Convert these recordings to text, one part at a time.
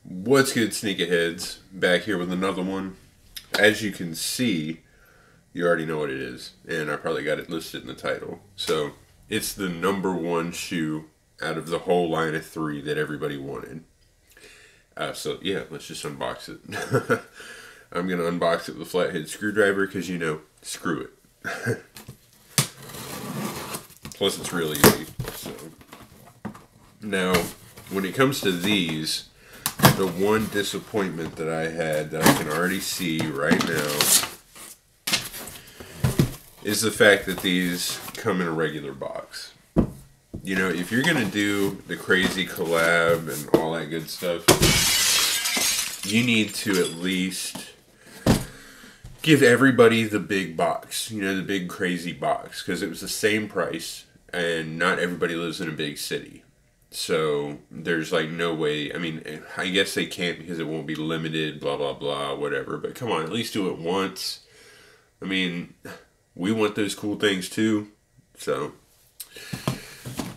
What's good, sneakerheads? Back here with another one. As you can see, you already know what it is, and I probably got it listed in the title. So, it's the number one shoe out of the whole line of three that everybody wanted. So, yeah, let's just unbox it. I'm going to unbox it with a flathead screwdriver because, screw it. Plus, it's really easy. So, now, when it comes to these, the one disappointment that I had that I can already see right now is the fact that these come in a regular box. You know, if you're going to do the crazy collab and all that good stuff, you need to at least give everybody the big box, the big crazy box, because it was the same price and not everybody lives in a big city. So there's like no way. I mean, I guess they can't because it won't be limited, blah, blah, blah, whatever. But come on, at least do it once. I mean, we want those cool things too. So,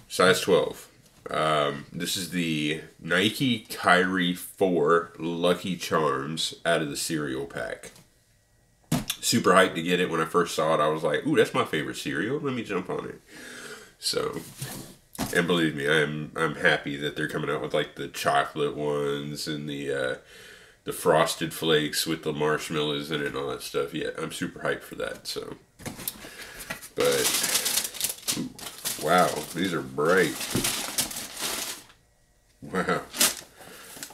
size 12. This is the Nike Kyrie 4 Lucky Charms out of the cereal pack. Super hyped to get it. When I first saw it, I was like, ooh, that's my favorite cereal. Let me jump on it. So... and believe me, I'm happy that they're coming out with like the chocolate ones and the frosted flakes with the marshmallows in it and all that stuff. Yeah, I'm super hyped for that. So, but ooh, wow, these are bright. Wow,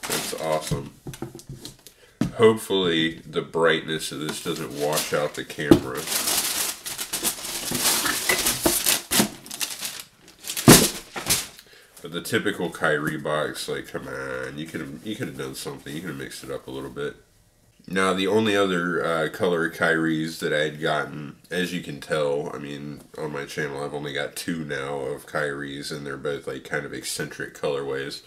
that's awesome. Hopefully, the brightness of this doesn't wash out the camera. But the typical Kyrie box, like, come on, you could have done something. You could have mixed it up a little bit. Now, the only other color Kyries that I had gotten, as you can tell, I mean, on my channel, I've only got two now of Kyries, and they're both like kind of eccentric colorways.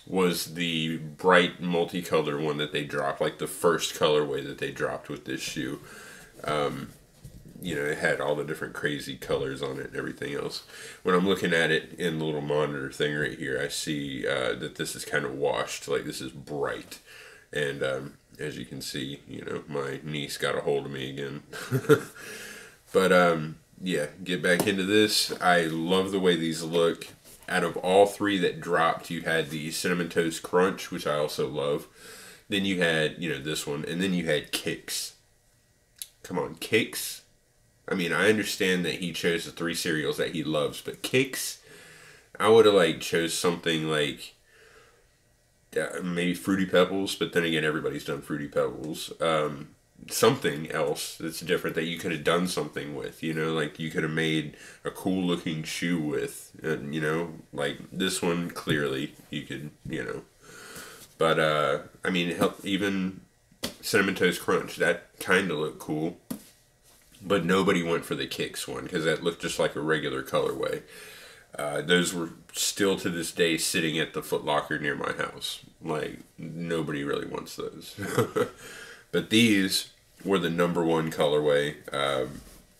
Was the bright multicolor one that they dropped, like the first colorway that they dropped with this shoe. It had all the different crazy colors on it and everything else. When I'm looking at it in the little monitor thing right here, I see that this is kind of washed, like this is bright. And as you can see, my niece got a hold of me again. But yeah, get back into this. I love the way these look. Out of all three that dropped, you had the Cinnamon Toast Crunch, which I also love. Then you had, this one, and then you had Kicks. Come on, Kicks. I mean, I understand that he chose the three cereals that he loves, but Kicks, I would have chose something like maybe Fruity Pebbles, but then again, everybody's done Fruity Pebbles. Something else that's different that you could have done something with, like you could have made a cool looking shoe with, like this one clearly you could, but I mean, even Cinnamon Toast Crunch, that kind of looked cool. But nobody went for the Kicks one because that looked just like a regular colorway. Those were still to this day sitting at the footlocker near my house. Like, nobody really wants those. But these were the number one colorway,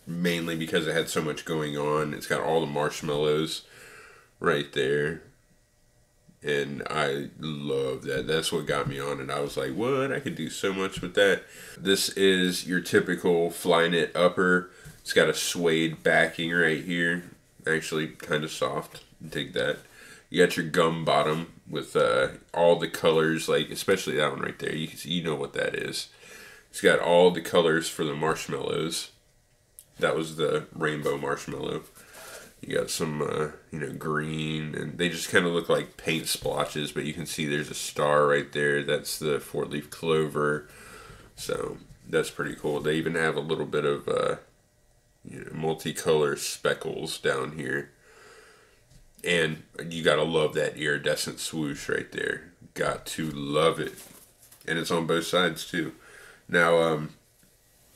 mainly because it had so much going on. It's got all the marshmallows right there. And I love that. That's what got me on it. I was like, what? I could do so much with that. This is your typical Flyknit Upper. It's got a suede backing right here. Actually, kind of soft. Dig that. You got your gum bottom with all the colors, like especially that one right there. You know what that is. It's got all the colors for the marshmallows. That was the rainbow marshmallow. You got some, green, and they just kind of look like paint splotches, but you can see there's a star right there. That's the four-leaf clover, so that's pretty cool. They even have a little bit of, multicolor speckles down here, and you gotta love that iridescent swoosh right there. Got to love it, and it's on both sides too. Now,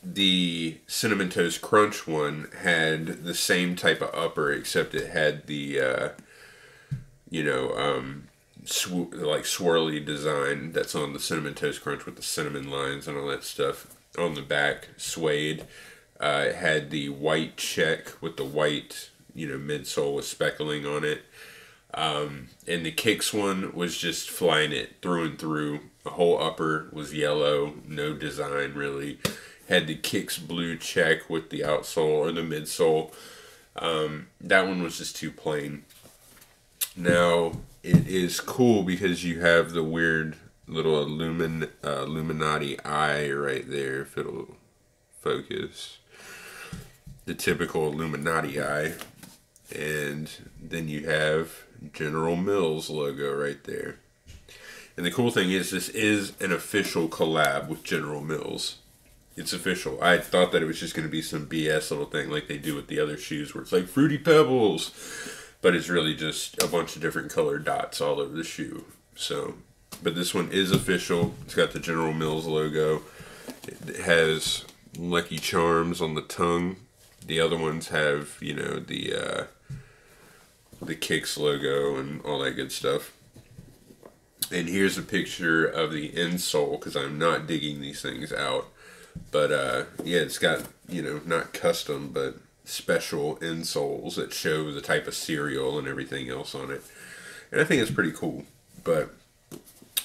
the Cinnamon Toast Crunch one had the same type of upper, except it had the, like swirly design that's on the Cinnamon Toast Crunch with the cinnamon lines and all that stuff. On the back, suede. It had the white check with the white, midsole with speckling on it. And the kicks one was just Flyknit through and through. The whole upper was yellow, no design really. Had the kicks blue check with the outsole or the midsole. That one was just too plain. Now it is cool because you have the weird little Illuminati eye right there, if it'll focus. The typical Illuminati eye. And then you have General Mills logo right there. And the cool thing is, this is an official collab with General Mills. It's official. I thought that it was just going to be some BS little thing like they do with the other shoes where it's like Fruity Pebbles. But it's really just a bunch of different colored dots all over the shoe. So, but this one is official. It's got the General Mills logo. It has Lucky Charms on the tongue. The other ones have, you know, the Kicks logo and all that good stuff. And here's a picture of the insole, because I'm not digging these things out. But, yeah, it's got, you know, not custom, but special insoles that show the type of cereal and everything else on it. And I think it's pretty cool. But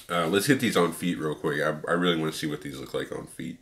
let's hit these on feet real quick. I really want to see what these look like on feet.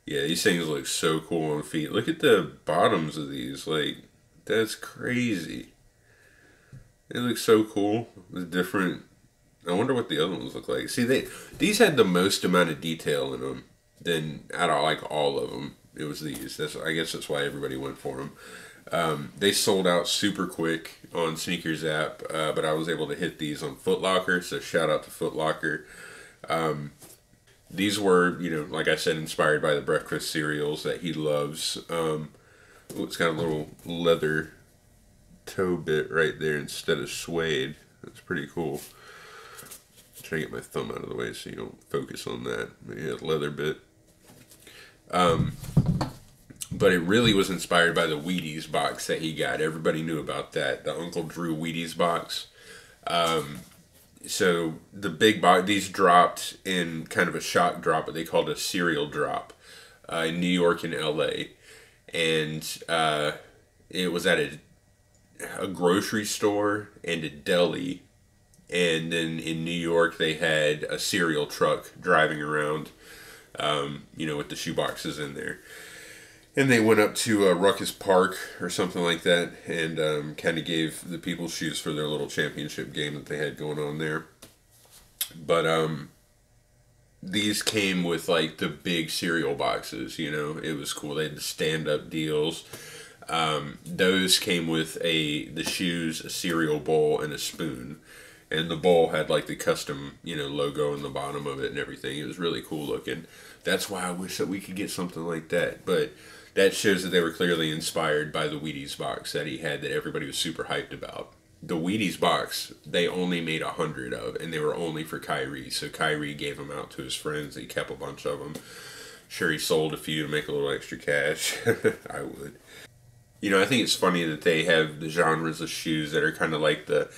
Yeah, these things look so cool on feet. Look at the bottoms of these. Like, that's crazy. They look so cool. The different... I wonder what the other ones look like. See, these had the most amount of detail in them than out of, like, all of them. It was these. I guess that's why everybody went for them. They sold out super quick on Sneakers app, but I was able to hit these on Footlocker, so shout out to Footlocker. These were, you know, like I said, inspired by the breakfast cereals that he loves. It's got a little leather toe bit right there instead of suede. That's pretty cool. I'm trying to get my thumb out of the way so you don't focus on that. But yeah, leather bit. But it really was inspired by the Wheaties box that he got. Everybody knew about that. The Uncle Drew Wheaties box. So the big box, these dropped in kind of a shock drop, but they called it a cereal drop in New York and LA. And it was at a grocery store and a deli. And then in New York, they had a cereal truck driving around, you know, with the shoe boxes in there. And they went up to Ruckus Park or something like that, and kind of gave the people shoes for their little championship game that they had going on there. But these came with like the big cereal boxes, you know. It was cool. They had the stand-up deals. Those came with the shoes, a cereal bowl, and a spoon. And the bowl had like the custom, you know, logo on the bottom of it and everything. It was really cool looking. That's why I wish that we could get something like that. But that shows that they were clearly inspired by the Wheaties box that he had that everybody was super hyped about. The Wheaties box, they only made 100 of, and they were only for Kyrie. So Kyrie gave them out to his friends. He kept a bunch of them. Sure, he sold a few to make a little extra cash. I would. You know, I think it's funny that they have the genres of shoes that are kind of like the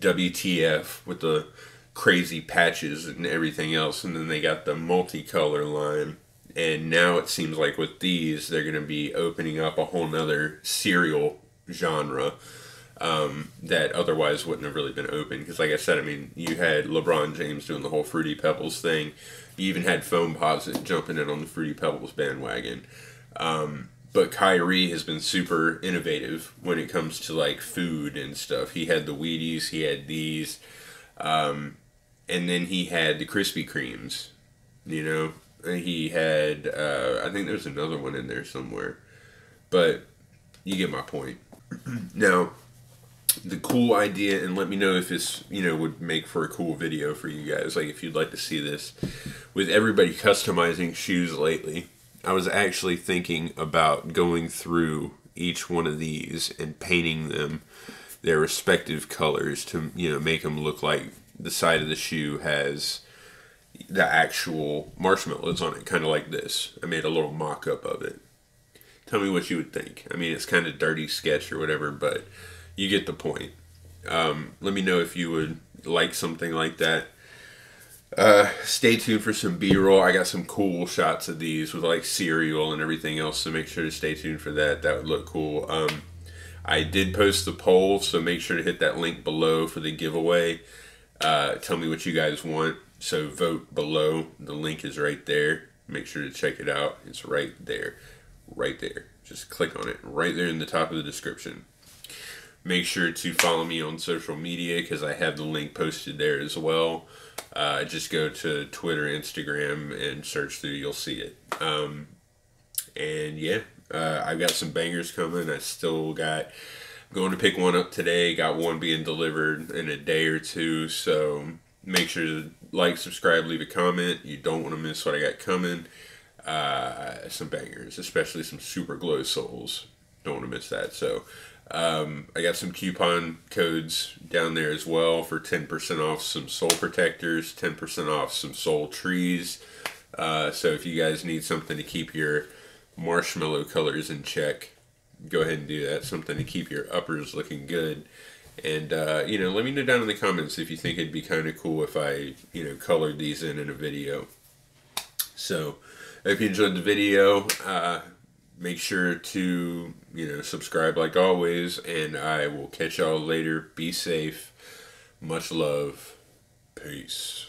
WTF with the crazy patches and everything else, and then they got the multicolor line. And now it seems like with these, they're going to be opening up a whole nother cereal genre that otherwise wouldn't have really been open. Because like I said, I mean, you had LeBron James doing the whole Fruity Pebbles thing. You even had Foamposite jumping in on the Fruity Pebbles bandwagon. But Kyrie has been super innovative when it comes to like food and stuff. He had the Wheaties, he had these, and then he had the Krispy Kremes, you know. He had, I think there's another one in there somewhere. But you get my point. Now, the cool idea, and let me know if this, you know, would make for a cool video for you guys. Like if you'd like to see this. With everybody customizing shoes lately, I was actually thinking about going through each one of these and painting them their respective colors to, you know, make them look like the side of the shoe has the actual marshmallows on it, kind of like this. I made a little mock-up of it. Tell me what you would think. I mean, it's kind of dirty sketch or whatever, but you get the point. Let me know if you would like something like that. Stay tuned for some B-roll. I got some cool shots of these with like cereal and everything else, so make sure to stay tuned for that. That would look cool. I did post the poll, so make sure to hit that link below for the giveaway. Tell me what you guys want. So vote below. The link is right there. Make sure to check it out. It's right there. Right there. Just click on it. Right there in the top of the description. Make sure to follow me on social media because I have the link posted there as well. Just go to Twitter, Instagram, and search through. You'll see it. And yeah, I've got some bangers coming. I still got... going to pick one up today. Got one being delivered in a day or two. So make sure to like, subscribe, leave a comment. You don't want to miss what I got coming. Some bangers, especially some super glow soles. Don't want to miss that. So I got some coupon codes down there as well for 10% off some sole protectors, 10% off some sole trees. So if you guys need something to keep your marshmallow colors in check, go ahead and do that. Something to keep your uppers looking good. And, you know, let me know down in the comments if you think it'd be kind of cool if I, you know, colored these in a video. So, if you enjoyed the video, make sure to, you know, subscribe like always. And I will catch y'all later. Be safe. Much love. Peace.